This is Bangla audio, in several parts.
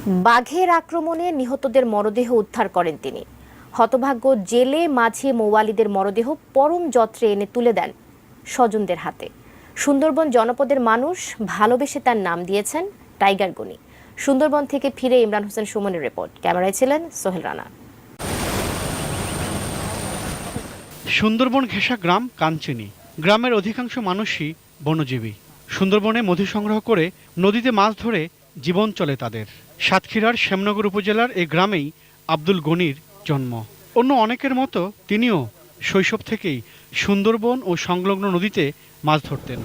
বাঘের আক্রমণে নিহতদের মরদেহ উদ্ধার করেন তিনি। হতভাগ্য জেলে মাঝি মৌয়ালিদের মরদেহ পরম যত্রে এনে তুলে দেন স্বজনদের হাতে। সুন্দরবন জনপদের মানুষ ভালোবেসে তার নাম দিয়েছেন টাইগার গনি। সুন্দরবন থেকে ফিরে ইমরান হোসেন সুমনের রিপোর্ট, ক্যামেরায় ছিলেন সোহেল রানা। সুন্দরবন ঘেঁষা গ্রাম কাঞ্চিনী। গ্রামের অধিকাংশ মানুষই বনজীবী। সুন্দরবনে মধু সংগ্রহ করে নদীতে মাছ ধরে জীবন চলে তাদের। সাতক্ষীরার শ্যামনগর উপজেলার এই গ্রামেই আব্দুল গনির জন্ম। অন্য অনেকের মতো তিনিও শৈশব থেকেই সুন্দরবন ও সংলগ্ন নদীতে মাছ ধরতেন।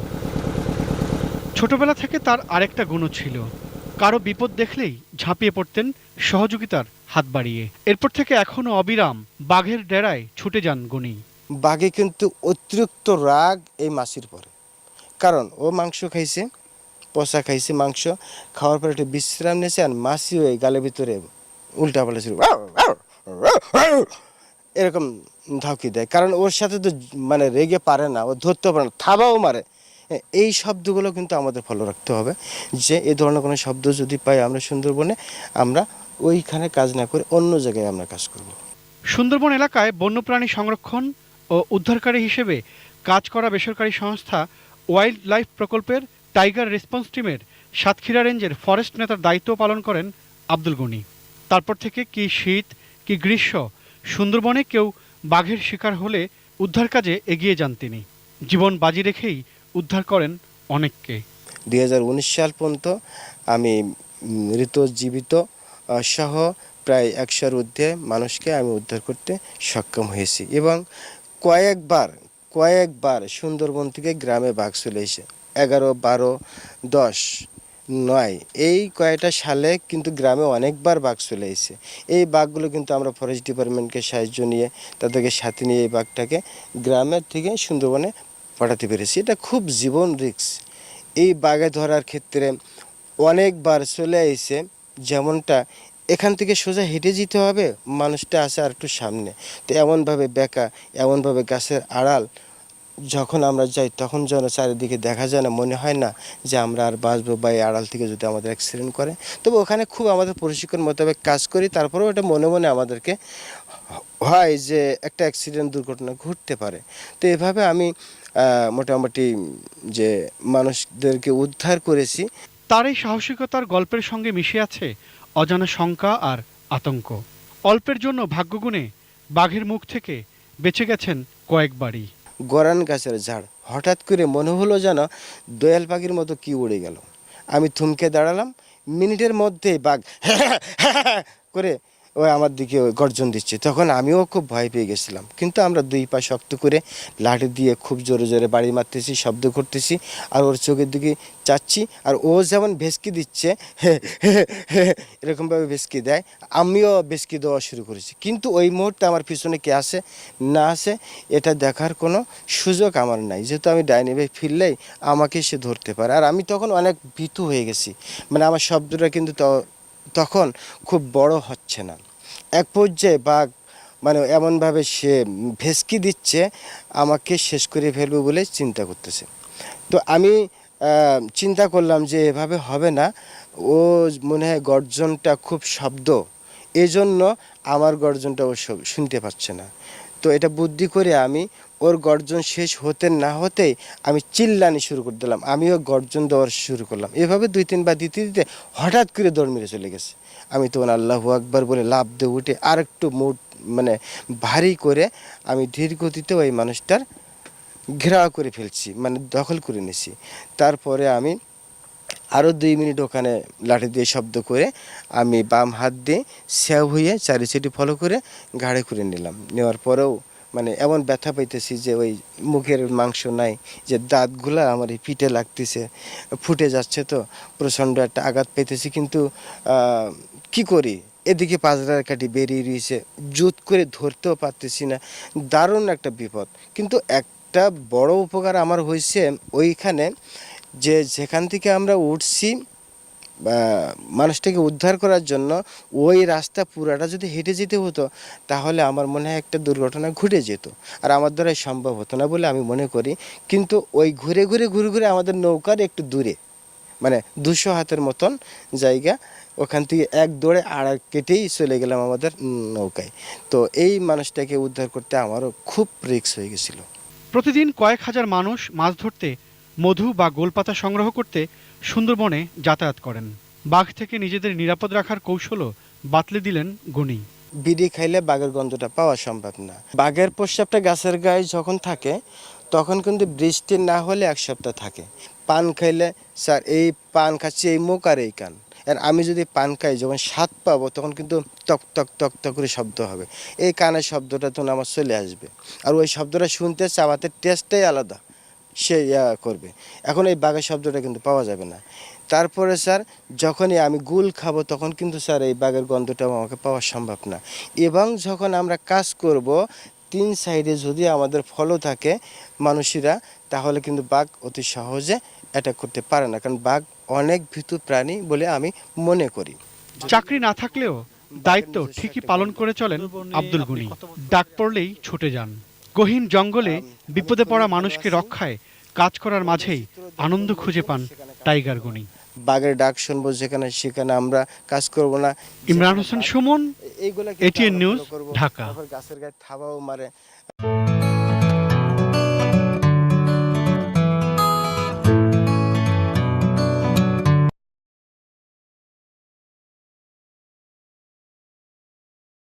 ছোটবেলা থেকে তার আরেকটা গুণও ছিল, কারো বিপদ দেখলেই ঝাঁপিয়ে পড়তেন সহযোগিতার হাত বাড়িয়ে। এরপর থেকে এখনো অবিরাম বাঘের ডেরায় ছুটে যান গনি। বাঘে কিন্তু অতিরিক্ত রাগ এই মাছির পরে, কারণ ও মাংস খাইছে, পচা খাইছে, মাংস খাওয়ার পরে একটু বিশ্রাম নিয়েছে, আর মাছি ওই গালের ভিতরে উল্টা পাল্টা ছিল এরকম ধাউকি দেয়। কারণ ওর সাথে তো মানে রেগে পারে না, ও ধরতে পারে না, থাবাও মারে। এই শব্দগুলো কিন্তু আমাদের ফলো রাখতে হবে, যে এই ধরনের কোনো শব্দ যদি পাই আমরা সুন্দরবনে, আমরা ওইখানে কাজ না করে অন্য জায়গায় আমরা কাজ করব। সুন্দরবন এলাকায় বন্যপ্রাণী সংরক্ষণ ও উদ্ধারকারী হিসেবে কাজ করা বেসরকারি সংস্থা ওয়াইল্ড লাইফ প্রকল্পের টাইগার রেসপন্স টিমের সাতক্ষীরা রেঞ্জের ফরেস্ট নেতার দায়িত্ব পালন করেন আব্দুল গনি। তারপর থেকে কি শীত কি গ্রীষ্ম, সুন্দরবনে কেউ বাঘের শিকার হলে উদ্ধার কাজে এগিয়ে যান তিনি। জীবন বাজি রেখেই উদ্ধার করেন অনেককে। 2019 সাল পর্যন্ত আমি মৃত জীবিত সহ প্রায় 100-র ঊর্ধ্বে মানুষকে আমি উদ্ধার করতে সক্ষম হয়েছি, এবং কয়েকবার সুন্দরবন থেকে গ্রামে বাঘ চলে এসে 11, 12, 10, 9 এই কয়েকটা সালে কিন্তু গ্রামে অনেকবার বাঘ চলে এসেছে। এই বাঘগুলো কিন্তু আমরা ফরেস্ট ডিপার্টমেন্টকে সাহায্য নিয়ে, তাদেরকে সাথে নিয়ে এই বাঘটাকে গ্রামের থেকে সুন্দরবনে পাঠাতে পেরেছি। এটা খুব জীবন রিস্ক। এই বাঘে ধরার ক্ষেত্রে অনেকবার চলে এসে, যেমনটা এখান থেকে সোজা হেঁটে যেতে হবে, মানুষটা আছে আর একটু সামনে, তো এমনভাবে বেঁকা, এমনভাবে গাছের আড়াল যখন আমরা যাই তখন যেন চারিদিকে দেখা যায় না, মনে হয় না যে আমরা আর বাঁচবো, বা এই আড়াল থেকে যদি আমাদের অ্যাক্সিডেন্ট করে। তবে ওখানে খুব আমাদের প্রশিক্ষণ মোতাবেক কাজ করি, তারপরেও এটা মনে মনে আমাদেরকে হয় যে একটা অ্যাক্সিডেন্ট, দুর্ঘটনা ঘটতে পারে। তো এভাবে আমি মোটামুটি যে মানুষদেরকে উদ্ধার করেছি। তার এই সাহসিকতার গল্পের সঙ্গে মিশে আছে অজানা শঙ্কা আর আতঙ্ক। অল্পের জন্য ভাগ্যগুণে বাঘের মুখ থেকে বেঁচে গেছেন কয়েকবারই। গরান গাছের ঝাড়, হঠাৎ করে মনে হলো যেন দোয়েল পাখির মতো কি উড়ে গেল। আমি থমকে দাঁড়ালাম, মিনিটের মধ্যেই বাঘ করে ওই আমার দিকে গর্জন দিচ্ছে। তখন আমিও খুব ভয় পেয়ে গেছিলাম, কিন্তু আমরা দুই পা শক্ত করে লাঠি দিয়ে খুব জোরে জোরে বাড়ি মারতেছি, শব্দ করতেছি, আর ওর চোখের দিকে চাচ্ছি। আর ও যেমন ভেসকি দিচ্ছে এরকমভাবে ভেসকি দেয়, আমিও ভেসকি দেওয়া শুরু করেছি। কিন্তু ওই মুহূর্তে আমার পিছনে কে আসে না আসে এটা দেখার কোনো সুযোগ আমার নাই, যেহেতু আমি ডাইনি ভাই ফিরলেই আমাকে সে ধরতে পারে। আর আমি তখন অনেক ভীতু হয়ে গেছি, মানে আমার শব্দটা কিন্তু তখন খুব বড় হচ্ছে না। এক পর্যায়ে বাঘ মানে এমনভাবে সে ভেসকি দিচ্ছে, আমাকে শেষ করে ফেলবে বলে চিন্তা করতেছে। তো আমি চিন্তা করলাম যে এভাবে হবে না, ও মনে হয় গর্জনটা খুব শব্দ, এজন্য আমার গর্জনটা ও শুনতে পাচ্ছে না। তো এটা বুদ্ধি করে আমি ওর গর্জন শেষ হতে না হতেই আমি চিল্লানি শুরু করে দিলাম, আমিও গর্জন দেওয়ার শুরু করলাম। এভাবে 2-3 বার দিতে দিতে হঠাৎ করে দৌড় মেরে চলে গেছে। আমি তখন আল্লাহু আকবার বলে লাফ দিয়ে উঠে আর একটু মুড মানে ভারী করে আমি ধীর গতিতে ওই মানুষটার ঘেরাও করে ফেলছি, মানে দখল করে নিছি। তারপরে আমি আরও 2 মিনিট ওখানে লাঠি দিয়ে শব্দ করে আমি বাম হাত দিয়ে সেও হয়ে 4 সিটি ফলো করে ঘাড়ে করে নিলাম। নেওয়ার পরেও মানে এমন ব্যথা পাইতেছি যে ওই মুখের মাংস নাই, যে দাঁতগুলা আমার এই পিঠে লাগতেছে, ফুটে যাচ্ছে, তো প্রচণ্ড একটা আঘাত পেতেছি। কিন্তু কি করি, এদিকে পাজরার কাঠি বেরিয়ে রয়েছে, জুত করে ধরতেও পারতেছি না, দারুণ একটা বিপদ। কিন্তু একটা বড় উপকার আমার হয়েছে ওইখানে, যে যেখান থেকে আমরা উঠছি মানুষটাকে উদ্ধার করার জন্য, ওই রাস্তা পুরাটা যদি হেঁটে যেতে হতো তাহলে আমার মনে হয় একটা দুর্ঘটনা ঘটে যেত, আর আমার দ্বারা সম্ভব হতো না বলে আমি মনে করি। কিন্তু ওই ঘুরে ঘুরে আমাদের নৌকার একটু দূরে মানে 200 হাতের মতন জায়গা, ওখান থেকে এক দৌড়ে আড়া কেটেই চলে গেলাম আমাদের নৌকায়। তো এই মানুষটাকে উদ্ধার করতে আমারও খুব রিস্ক হয়ে গেছিল। প্রতিদিন কয়েক হাজার মানুষ মাছ ধরতে, মধু বা গোলপাতা সংগ্রহ করতে সুন্দরবনে যাতায়াত করেন। বাঘ থেকে নিজেদের নিরাপদ রাখার কৌশলও বাতলে দিলেন গনি। বিড়ি খাইলে বাঘের গন্ধটা পাওয়া সম্ভব না। বাঘের প্রস্রাবটা গাছের গায়ে যখন থাকে তখন কিন্তু বৃষ্টি না হলে 1 সপ্তাহ থাকে। পান খাইলে স্যার এই পান খাচ্ছি এই মুখ আর এই কান, আর আমি যদি পান খাই যখন স্বাদ পাবো তখন কিন্তু টক টক টক টক করে শব্দ হবে, এই কানের শব্দটা তখন আমার চলে আসবে, আর ওই শব্দটা শুনতে চাওয়াতে টেস্টটাই আলাদা, সে করবে। এখন এই বাঘের শব্দটা কিন্তু পাওয়া যাবে না। তারপরে স্যার যখনই আমি গুল খাবো তখন কিন্তু স্যার এই বাঘের গন্ধটাও আমাকে পাওয়া সম্ভব না। এবং যখন আমরা কাজ করব 3 সাইডে যদি আমাদের ফলো থাকে মানুষেরা, তাহলে কিন্তু বাঘ অতি সহজে অ্যাটাক করতে পারে না, কারণ বাঘ অনেক ভীতু প্রাণী বলে আমি মনে করি। চাকরি না থাকলেও দায়িত্ব ঠিকই পালন করে চলেন আব্দুল গনি। ডাক পড়লেই ছুটে যান। গহীন জঙ্গলে বিপদে পড়া মানুষকে রক্ষায় কাজ করার মাঝেই আনন্দ খুঁজে পান টাইগার গনি। বাঘের ডাক শুনবো যেখানে সেখানে আমরা কাজ করব না। ইমরান হোসেন সুমন, এইগুলা ATN নিউজ, ঢাকা। গাছের গায়ে থাবাও মারে।